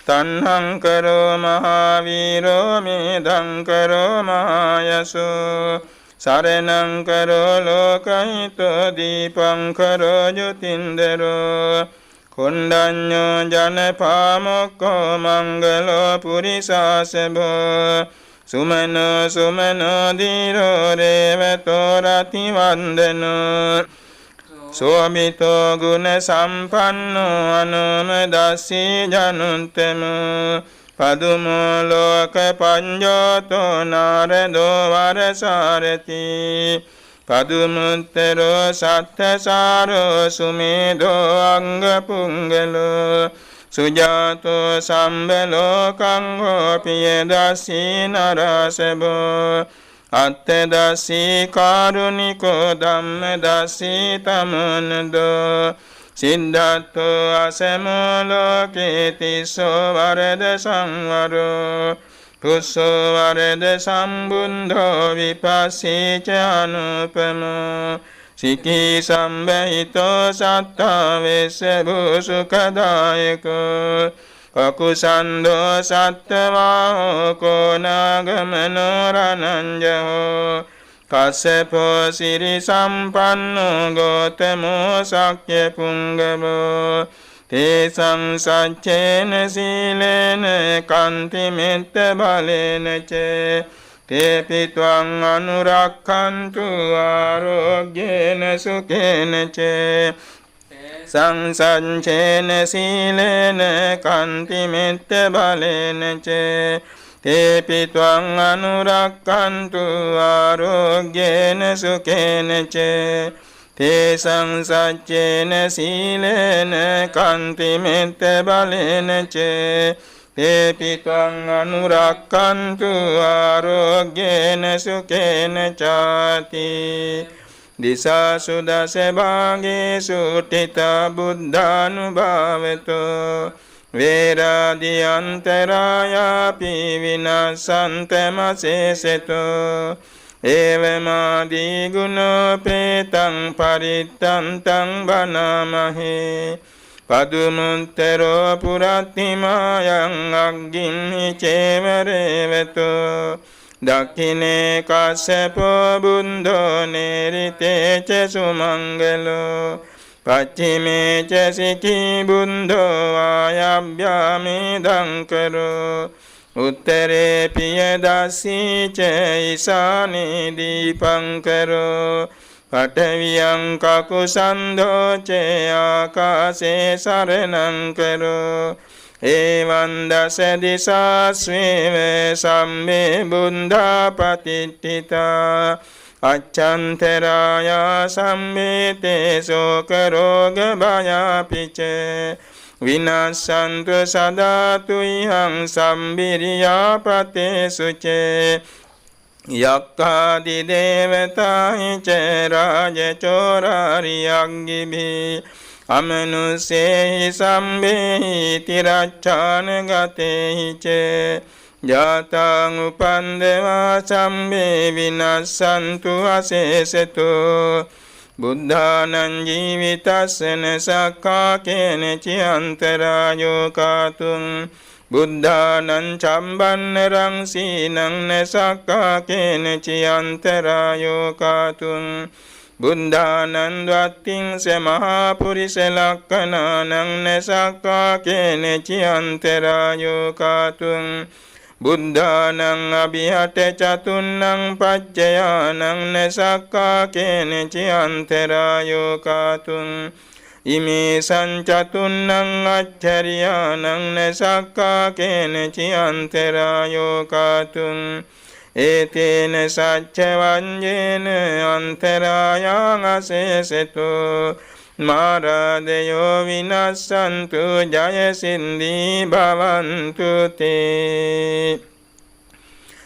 තණ්හං කරෝ මහාවීරෝ මේධං කරෝ මහායසෝ සරණං කරෝ ලෝකහිතෝ දීපං කරෝ ජුතින්දරෝ කොණ්ඩඤ්ඤෝ ජනපාමොක්ඛෝ මංගලෝ පුරිසාසභෝ සුමනෝ සුමනෝ දීරෝ රේවතෝ රතිවන්දනෝ සෝමිතෝ ගුණ සම්පන්නෝ අනුමදස්සී ජනුත්තමෝ පදුමෝ ලෝක පඤ්ඤෝතෝ නාරදෝ වරසාරති පදුමුත්තරෝ සත්තසාරෝ සුමේධෝ අංග පුංගලෝ සුජාතෝ සම්බලෝකං හෝපිය දස්සී නරසබෝ අත්තදස්සී කාරුණිකෝ ධම්මදස්සී තමනදෝ සිද්ධාර්ථෝ අසමෝ ලෝකේ තිස්සෝ වරද සංවරෝ පුස්සෝ වරද සම්බුද්ධෝ විපස්සී ච අනුපමෝ සිකී සම්බහිතෝ සත්තා වෙස්ස භූසුඛදායකෝ කකුසන්தோ සත්තවාහෝ කෝනාගමනෝ රණංජහෝ කස්සපෝ සිරි සම්පන්නෝ ගෝතමෝ සක්්‍ය පුංගමෝ තේසං සච්චේන සීලේන කන්ති මෙත්ත බලේන ච තේපි ත්වං අනුරක්ඛන්තු ආරෝග්‍යේන සුඛේන ච සංසංචේන සීලේන කන්ති මෙත්ත බලේන ච තේපි ත්වං අනුරක්ඛන්තු ආරෝග්‍යේන සුඛේන ච තේසං සච්චේන සීලේන කන්ති මෙත්ත බලේන ච තේපි ත්වං අනුරක්ඛන්තු ආරෝග්‍යේන සුඛේන චාති දිසාසු දස භාගේසු ඨිතා බුද්ධානුභාවතෝ වේරාදි අන්තරායාපි විනාසන්තමසේසතෝ ඒවමාදී ගුණෝපේතං පරිත්තන්තං බනාමහේ පදුමුත්තරෝ පුරත්තිමායං අග්ගින්හි චේවරේවතෝ දක්ඛිනේ කස්සපෝ බුද්ධෝ නේරිතේ ච සුමංගලෝ පච්චිමේ ච සිකී බුද්ධෝ ආයබ්භ්‍යාමේ දංකරෝ උත්තරේ පියදස්සී ච ඊසානේ දීපංකරෝ පඨවියං කකුසන්ධෝ ච ආකාසේ සරණං කරෝ එවං දස දිසාස්වේව සම්මේ බුද්ධා පතිට්ඨිතා අච්ඡන්තරායා සම්මේතේ ශෝක රෝග භයාපිච විනාශන්තු සදාතු ඉහං සම්බිරියාපතේසු ච යක්ඛාදි දේවතාහි ච රාජචෝරාරියග්ගිභි අමනුස්සේහි සම්බේහි තිරච්ඡාන ගතේහි ච ජාතං උපන්දවා සම්බේ විනස්සන්තු අසේසතු බුද්ධානං ජීවිතස්සන සක්ඛා කේන චියන්තරායෝ කාතුං බුද්ධානං චම්බන්නරං සීනං නසක්ඛා කේන චියන්තරායෝ කාතුං බුද්ධානං ද්වත්තිං සමහා පුරිස ලක්ඛනානං නසක්ඛා කේන චියන්තරායෝ කාතුං බුද්ධානං අභිහත චතුන්නං පච්චයානං නසක්ඛා කේන චියන්තරායෝ කාතුං ඉමේ සංචතුන්නං අච්චරියානං නසක්ඛා කේන චියන්තරායෝ කාතුං ඒතේන සච්ච වඤ්ඤේන අන්තරායං අසේසතෝ මාරාදයෝ විනස්සන්තු ජය සින්දී භවන්තු තේ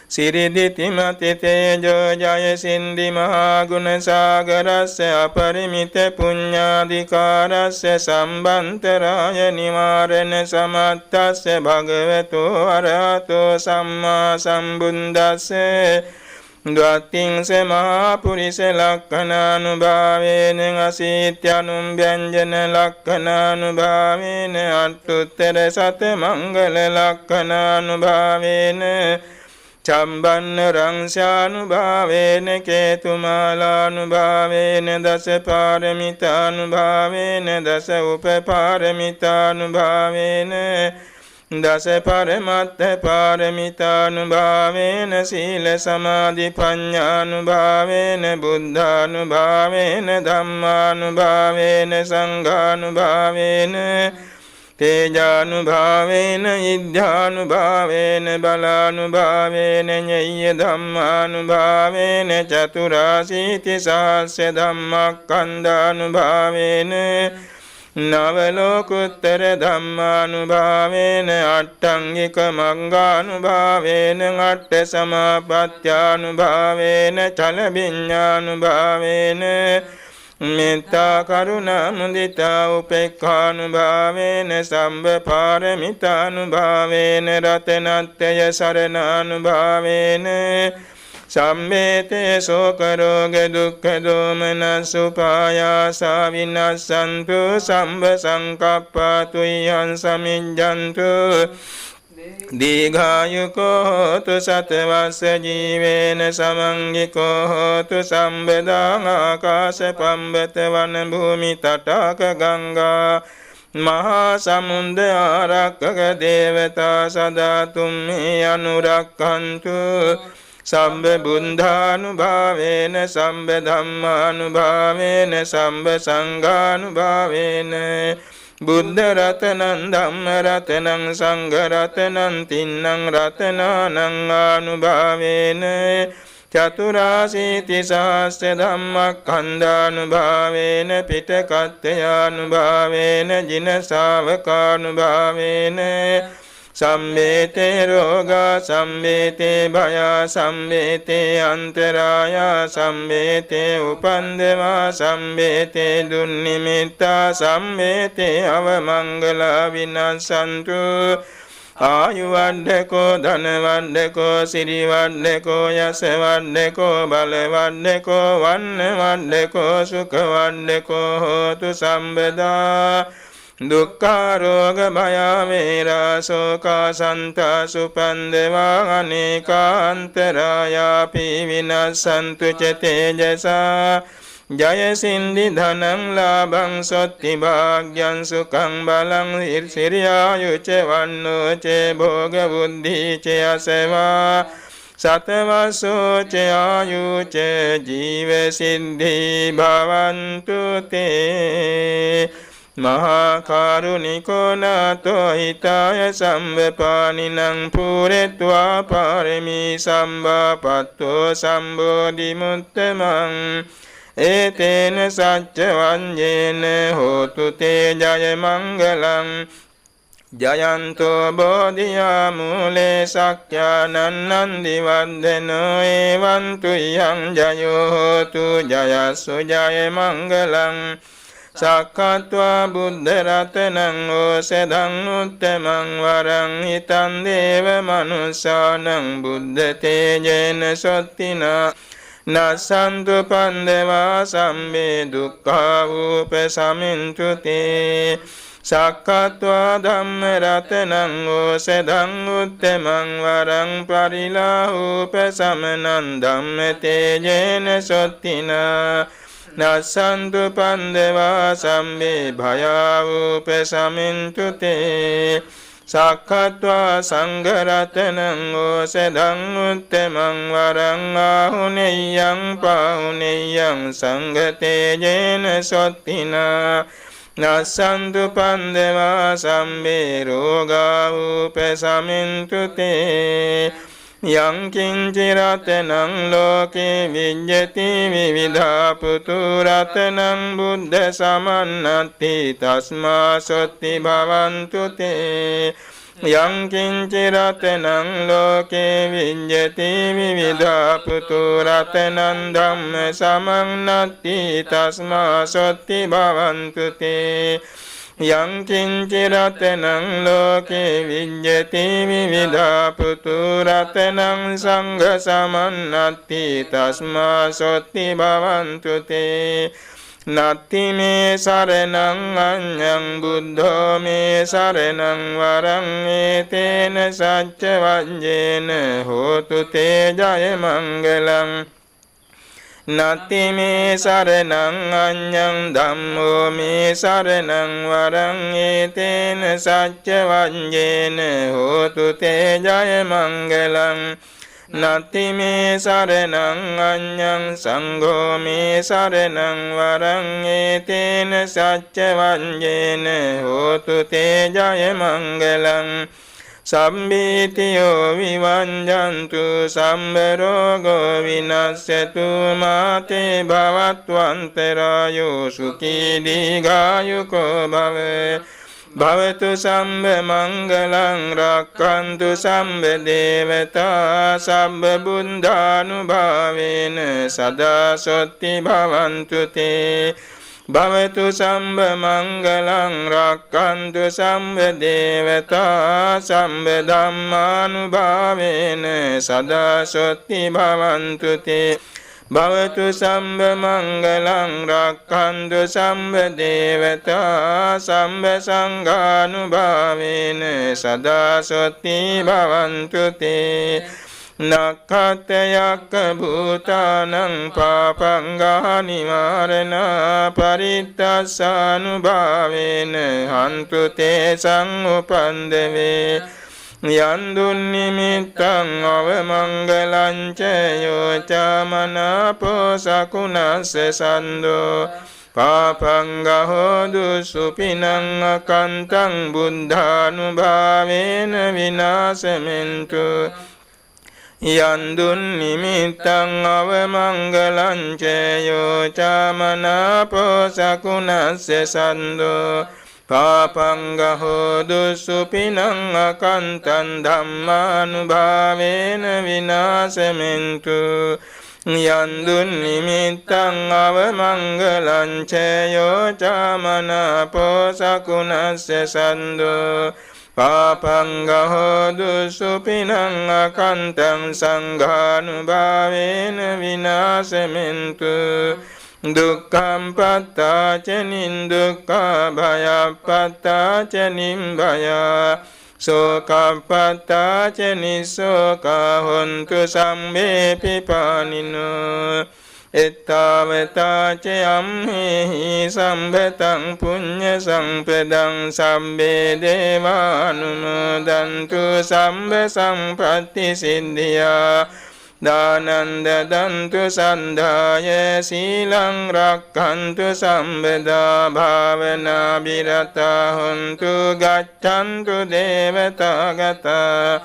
සිරිදිතිමති තේජෝ ජය සින්දි මහා ගුණ සාගරස්ස අපරිමිත පුඤ්ඤාධිකාරස්ස සම්බන්තරාය නිවාරණ සමත්තස්ස භගවතෝ අරහතෝ සම්මා සම්බුද්දස්ස ද්වත්තිංස මහා පුරිස ලක්ඛනානුභාවේන අසීත්‍යනුම් ව්‍යංජන ලක්ඛනානුභාවේන අට්ඨුත්තර සත මංගල ලක්ඛනානුභාවේන චම්බන්න රංශානුභාවේන කේතුමාලානුභාවේන දස පාරමිතානුභාවේන දස උපපාරමිතානුභාවේන දස පරමත්ත පාරමිතානුභාවේන සීල සමාධි ප්‍රඥානුභාවේන බුද්ධානුභාවේන ධම්මානුභාවේන සංඝානුභාවේන තේජානුභාවේන ඉද්ධානුභාවේන බලානුභාවේන ඤය්‍ය ධම්මානුභාවේන චතුරාසීති සහස්ස ධම්මස්කන්ධානුභාවේන නවලෝකුත්තර ධම්මානුභාවේන අට්ඨංගික මග්ගානුභාවේන අට්ඨ සමාපත්ත්‍යානුභාවේන චලවිඤ්ඤානුභාවේන මෙත්තා කරුණා මුදිතා උපේක්ඛානුභාවේන සම්බ පාරමිතානුභාවේන රතනත්ත්‍ය සරණානුභාවේන සම්මේතේ ශෝක රෝග දුක්ඛ දෝමනස් උපායාසා විනස්සන්තු සම්බ සංකප්පා තුයං සමිඤ්ඤන්තු දීඝායුකෝ හෝතු සතවස්ස ජීවේන සමංගිකෝ හෝතු සම්බදාං ආකාශ පම්බත වන භූමි තටාක ගංගා මහා සමුද්ද ආරක්කක දේවතා සදා තුම්හි අනුරක්ඛන්තු සම්බ බුද්ධානුභාවේන සම්බ ධම්මානුභාවේන සම්බ සංඝානුභාවේන බුද්ධ රතනං ධම්ම රතනං සංඝ රතනං තින්නං රතනානං ආනුභාවේන චතුරාසීති සහස්ස ධම්මස්කන්ධානුභාවේන පිටකත්ථයානුභාවේන ජින ශාවකානුභාවේන සම්මේතේ රෝගා සම්මේතේ භයා සම්මේතේ අන්තරායා සම්මේතේ උපන්දවා සම්මේතේ දුන්නිමිත්තා සම්මේතේ අවමංගලා විනස්සන්තු ආයුවණ්ඩකෝ ධනවණ්ඩකෝ සිරිවණ්ඩකෝ යසවණ්ඩකෝ බලවණ්ඩකෝ වන්නවණ්ඩකෝ සුඛවණ්ඩකෝ හෝතු සම්බදා දුක්ඛාරෝග භය වේරා ශෝකා සන්තා සුපන්දවා අනේකාන්තරායාපි විනස්සන්තු ච තේජසා ජය සින්දි ධනං ලාභං සොත්ති භාග්‍යං සුඛං බලං සිරියායුච වන්නෝ ච භෝග බුද්ධි ච අසවා සතවසෝ ච ආයුච ජීව සිද්ධි භවන්තු තේ මහා කරුණිකෝ නාතෝ හිතාය සම්වපානිනං පුරෙත්වා පාරමී සම්බාපත්තෝ සම්බෝධි මුත්තමං ඒතේන සච්ච වඤ්ඤේන හෝතු තේ ජය මංගලං ජයන්තෝ බෝධියා මූලේ සක්ඛානන්නන්දි වන්දනෝ එවං තුයං ජයෝ හෝතු ජයස්සු ජය මංගලං සක්ඛත්වා බුද්ධ රතනං ඕසදං උත්තමං වරං හිතං දේව මනුස්සානං බුද්ධ තේජේන සොත්තිනා නසන්තු පන්දවා සම්මේ දුක්ඛා උපසමින්තු තේ සක්ඛත්වා ධම්ම රතනං ඕසදං උත්තමං වරං පරිලාහූපසමනං ධම්ම තේජේන සොත්තිනා නසන්තු පන්දවා සම්මේ භයාවූපසමින්තු තේ සක්ඛත්වා සංඝ රතනං ඕසදං උත්තමං වරං ආහුනේයං පාහුනේයං සංඝ තේජේන සොත්තිනා නසන්තු පන්දවා සම්මේ රෝගා උපසමින්තු තේ යං කිංචි රතනං ලෝකේ විඤ්ඤති විවිධා පුතු රතනං බුද්ධ සමන්නති තස්මා සොත්ති භවන්තු තේ යං කිංචි රතනං ලෝකේ විඤ්ඤති විවිධා පුතු රතනං ධම්ම සමන්නති තස්මා සොත්ති භවන්තු තේ යං කිංචි රතනං ලෝකේ විඤ්ඤති විවිධා පුතු රතනං සංඝ සමන්නත්ති තස්මා සොත්ති භවන්තු තේ නත්ති මේ සරණං අඤ්ඤං බුද්ධෝ මේ සරණං වරං ඒතේන සච්ච වඤ්ඤේන හෝතු තේ ජය මංගලං නත්ති මේ සරණං අඤ්ඤං ධම්මෝ මේ සරණං වරං ඒතේන සච්ච වඤ්ඤේන හෝතු තේ ජය මංගලං නත්ති මේ සරණං අඤ්ඤං සංඝෝ මේ සරණං වරං ඒතේන සච්ච වඤ්ඤේන හෝතු තේ ජය මංගලං සම්බීතියෝ විවංජන්තු සම්බ රෝගෝ විනස්සතු මාතේ භවත්වන්තරායෝ සුඛී දීඝායුකෝ භව භවතු සම්බ මංගලං රක්ඛන්තු සම්බ දේවතා සම්බ බුද්ධානුභාවේන සදා සොත්ති භවන්තු තේ භවතු සම්බ මංගලං රක්ඛන්තු සම්බ දේවතා සම්බ ධම්මානුභාවේන සදා සොත්ති භවන්තු තේ භවතු සම්බ මංගලං රක්ඛන්තු සම්බ දේවතා සම්බ සංඝානුභාවේන සදා සොත්ති භවන්තු තේ නක්ඛතයක්ඛ භූතානං පාපංගා නිවාරණා පරිත්තස්සානුභාවේන හන්තු තේ සංඋපන්දවේ යන්දුන් නිමිත්තං අවමංගලං ච යෝචාමනාපෝ සකුණස්ස සන්தோ පාපංගා හෝදු සුපිනං අකන්තං බුද්ධානුභාවේන විනාශමෙන්තු යන්දුන් නිමිත්තං අවමංගලං ච යෝචාමනාපෝ සකුණස්ස සන්தோ පාපංගා හෝදු සුපිනං අකන්තං ධම්මානුභාවේන විනාශමෙන්තු යන්දුන් නිමිත්තං අවමංගලං ච යෝචාමනාපෝ සකුණස්ස සන්தோ පාපංගා හෝදු සුපිනං අකන්තං සංඝානුභාවේන විනාශමෙන්තු දුක්ඛං පත්තාච නින්දුක්ඛා භයප්පත්තාච නිම්භයා සෝකප්පත්තාච නිස්සෝකා හොන්තු සම්මේ පිපානිනෝ එත්තාවතාච යම්හි සම්බතං පුඤ්ඤ සම්පදං සම්බේ දේවානුමෝදන්තු සම්බ සම්පත්ති සිද්ධියා දානං දදන්තු සන්ධාය සීලං රක්ඛන්තු සම්බදා භාවනා විරතා හොන්තු ගච්ඡන්තු දේවතාගතා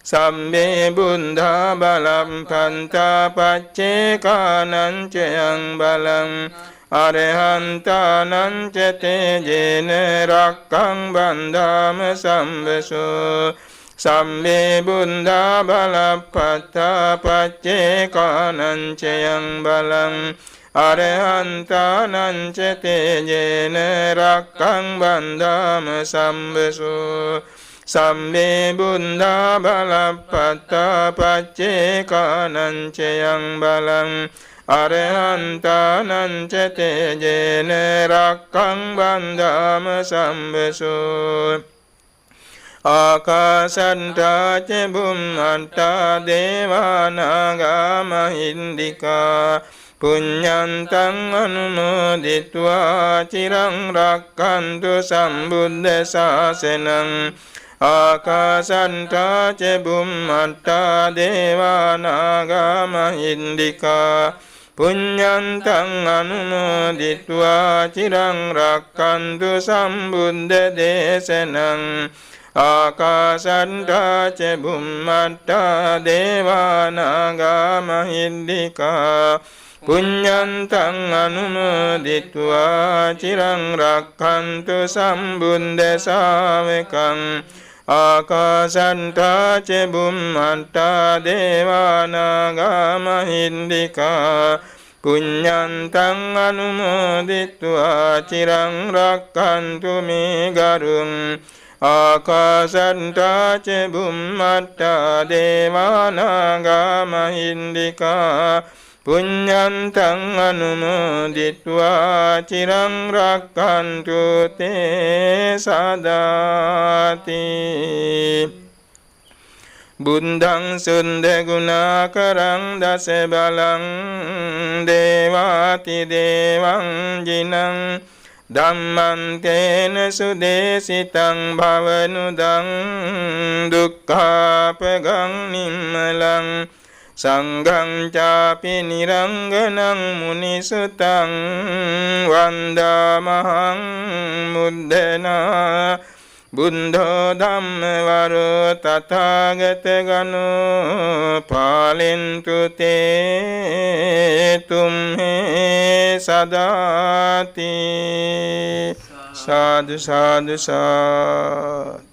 සම්මේ බුද්ධා බලං පන්තා පච්චේකානං චයං බලං අරහන්තානං ච තේජේන රක්ඛං බන්ධාම සම්වසෝ සම්මේ බුද්ධා බලප්පත්තා පච්චේකානං චයං බලං අරහන්තානං ච තේජේන රක්ඛං බන්ධාම සම්වසෝ සම්මේ බුද්ධා බලප්පත්තා පච්චේකානං චයං බලං අරහන්තානං ච තේජේන රක්ඛං බන්ධාම සම්වසෝ ආකාශන්තා ච බුම්මන්තා දේවානාගා මහින්దికා පුඤ්ඤන්තං අනුමෝදිत्वा චිරං රක්ඛන්තු සම්බුද්ධ ශාසනං ආකාශන්තා ච බුම්මන්තා දේවානාගා මහින්దికා පුඤ්ඤන්තං අනුමෝදිत्वा චිරං රක්ඛන්තු සම්බුද්ධ දේශනං ආකාශන්තා ච බුම්මන්තා දේවානාගා මහින්దికා පුඤ්ඤන්තං අනුමෝදිत्वा චිරං රක්ඛන්තු සම්බුද්ධ ශාවකං ආකාශන්තා ච බුම්මන්තා දේවානාගා මහින්దికා පුඤ්ඤන්තං අනුමෝදිත්වා චිරං රක්ඛන්තු මේ ගරුං ආකාශට්ටා ච බුම්මට්ටා දේවානාගා මහින්దికා පුඤ්ඤන්තං අනුමෝදිත්වා චිරං රක්ඛන්තු තේ සදාති බුද්ධං සුන්ද ගුණාකරං දස බලං දේවාති දේවං ජිනං ධම්මං තේන සුදේසිතං භවනුදං දුක්ඛාපගං නිම්මලං සංඝං චාපි නිරංගනං මුනිසුතං වන්දාමහං මුද්දනා බුද්ධෝ ධම්ම වරෝ තථාගත ගණෝ පාලෙන්තු තේ තුම්හේ සදාති සාදු සාදු සාදු